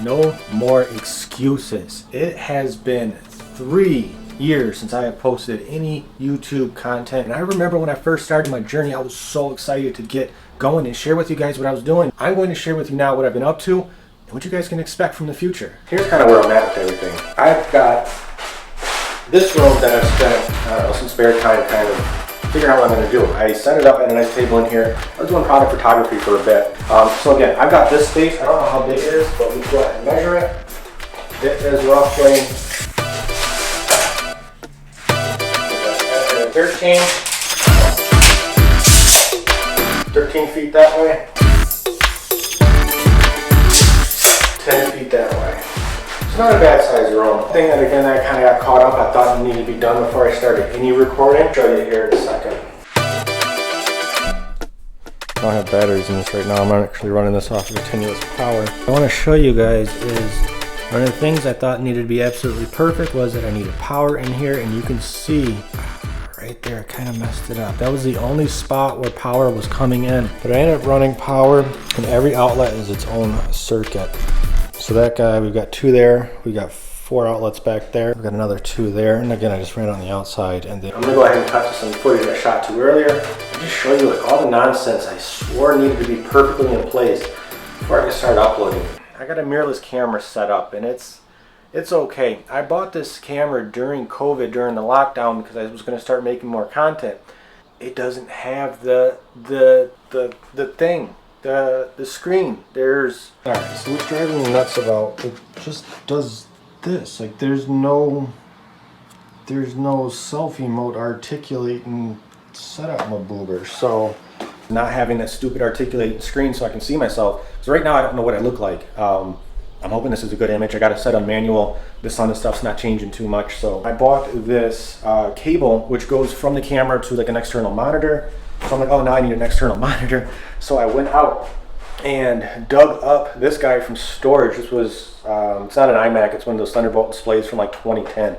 No more excuses. It has been 3 years since I have posted any YouTube content, and I remember when I first started my journey, I was so excited to get going and share with you guys what I was doing. I'm going to share with you now what I've been up to and what you guys can expect from the future. Here's kind of where I'm at with everything. I've got this room that I've spent some spare time kind of figuring out what I'm going to do. I set it up at a nice table in here. I was doing product photography for a bit. So again, I've got this space. I don't know how big it is, but we can go ahead and measure it. It is roughly 13 feet that way, 10 feet that way. It's not a bad size room. Thing that again I kind of got caught up, I thought it needed to be done before I started any recording. I'll show you here in a second. I don't have batteries in this right now. I'm actually running this off of continuous power. What I want to show you guys is one of the things I thought needed to be absolutely perfect was that I needed power in here, and you can see right there, I kind of messed it up. That was the only spot where power was coming in. But I ended up running power, and every outlet is its own circuit. So that guy, we've got 2 there. We got 4 outlets back there. We've got another 2 there. And again, I just ran on the outside. And then I'm gonna go ahead and cut to some footage I shot to earlier. And just show you like all the nonsense I swore needed to be perfectly in place before I could start uploading. I got a mirrorless camera set up, and it's okay. I bought this camera during COVID, during the lockdown, because I was going to start making more content. It doesn't have the thing, the screen. There's alright. So what's driving me nuts about it? Just does this. Like there's no selfie mode articulating setup, my boober. So not having that stupid articulating screen so I can see myself. So right now I don't know what I look like. I'm hoping this is a good image. I got it set on manual. The sun and stuff's not changing too much. So I bought this cable which goes from the camera to like an external monitor. So I'm like, oh, now I need an external monitor. So I went out and dug up this guy from storage. This was, it's not an iMac, it's one of those Thunderbolt displays from like 2010.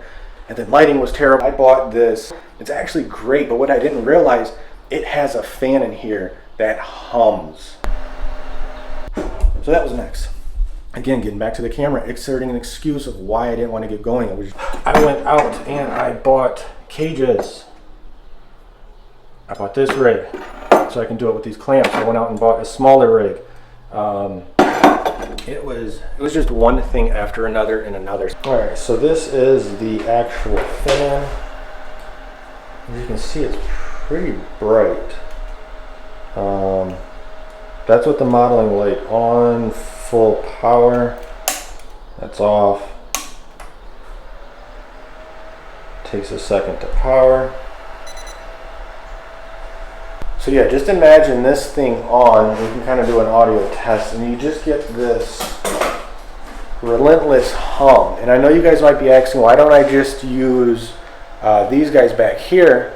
And the lighting was terrible. I bought this. It's actually great, but what I didn't realize, it has a fan in here that hums. So that was next. Again, getting back to the camera, exerting an excuse of why I didn't want to get going. I went out and I bought cages. I bought this rig so I can do it with these clamps. I went out and bought a smaller rig. It was just one thing after another and another. All right, so this is the actual fan. As you can see, it's pretty bright. That's with the modeling light on, full power. That's off. Takes a second to power. So yeah, just imagine this thing on. We can kind of do an audio test, and you just get this relentless hum. And I know you guys might be asking, why don't I just use these guys back here?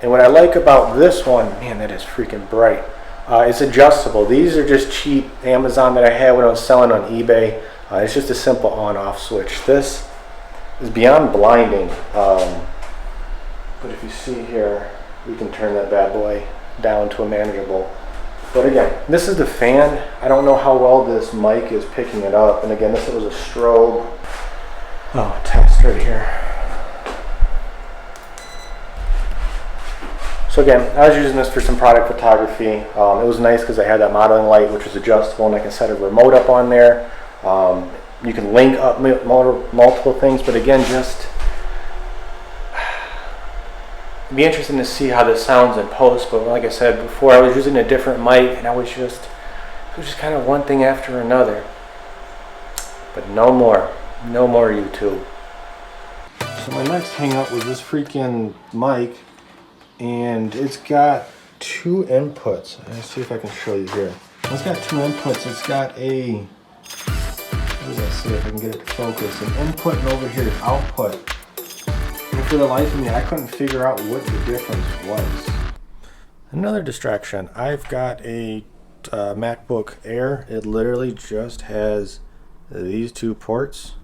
And what I like about this one, man, that is freaking bright. It's adjustable. These are just cheap Amazon that I had when I was selling on eBay. It's just a simple on-off switch. This is beyond blinding. But if you see here, we can turn that bad boy down to a manageable. But again, this is the fan. I don't know how well this mic is picking it up. And again, this was a strobe. Oh, test right here. So again, I was using this for some product photography. It was nice because I had that modeling light, which was adjustable, and I can set a remote up on there. You can link up multiple things, but again, just be interesting to see how this sounds in post. But like I said before, I was using a different mic, and it was just kind of one thing after another. But no more YouTube. So my next hang up was this freaking mic. And it's got 2 inputs. Let's see if I can show you here. It's got 2 inputs. It's got a, what does that say if I can get it to focus? An input, and over here is output. And for the life of me, I couldn't figure out what the difference was. Another distraction. I've got a MacBook Air. It literally just has these 2 ports,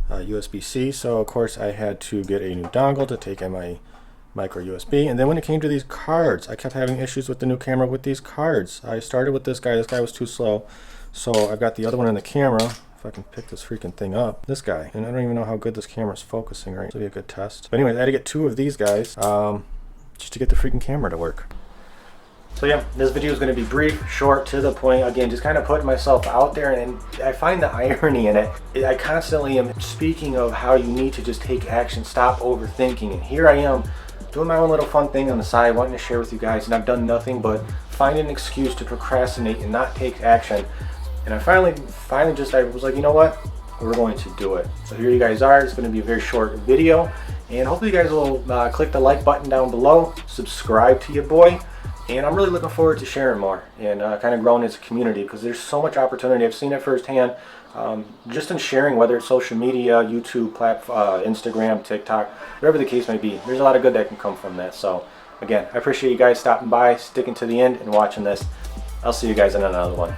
USB-C. So of course I had to get a new dongle to take in my micro USB. And then when it came to these cards, I kept having issues with the new camera with these cards. I started with this guy. This guy was too slow. So I've got the other one in the camera. If I can pick this freaking thing up. This guy, and I don't even know how good this camera's focusing right. This will be a good test. But anyways, I had to get 2 of these guys just to get the freaking camera to work. So yeah, this video is going to be brief, short, to the point. Again, just kind of putting myself out there, and I find the irony in it. I constantly am speaking of how you need to just take action, stop overthinking, and here I am doing my own little fun thing on the side, wanting to share with you guys, and I've done nothing but find an excuse to procrastinate and not take action. And I finally I was like, you know what? We're going to do it. So here you guys are. It's going to be a very short video, and hopefully you guys will click the like button down below, subscribe to your boy. And I'm really looking forward to sharing more and kind of growing as a community, because there's so much opportunity. I've seen it firsthand just in sharing, whether it's social media, YouTube, Instagram, TikTok, whatever the case may be. There's a lot of good that can come from that. So again, I appreciate you guys stopping by, sticking to the end and watching this. I'll see you guys in another one.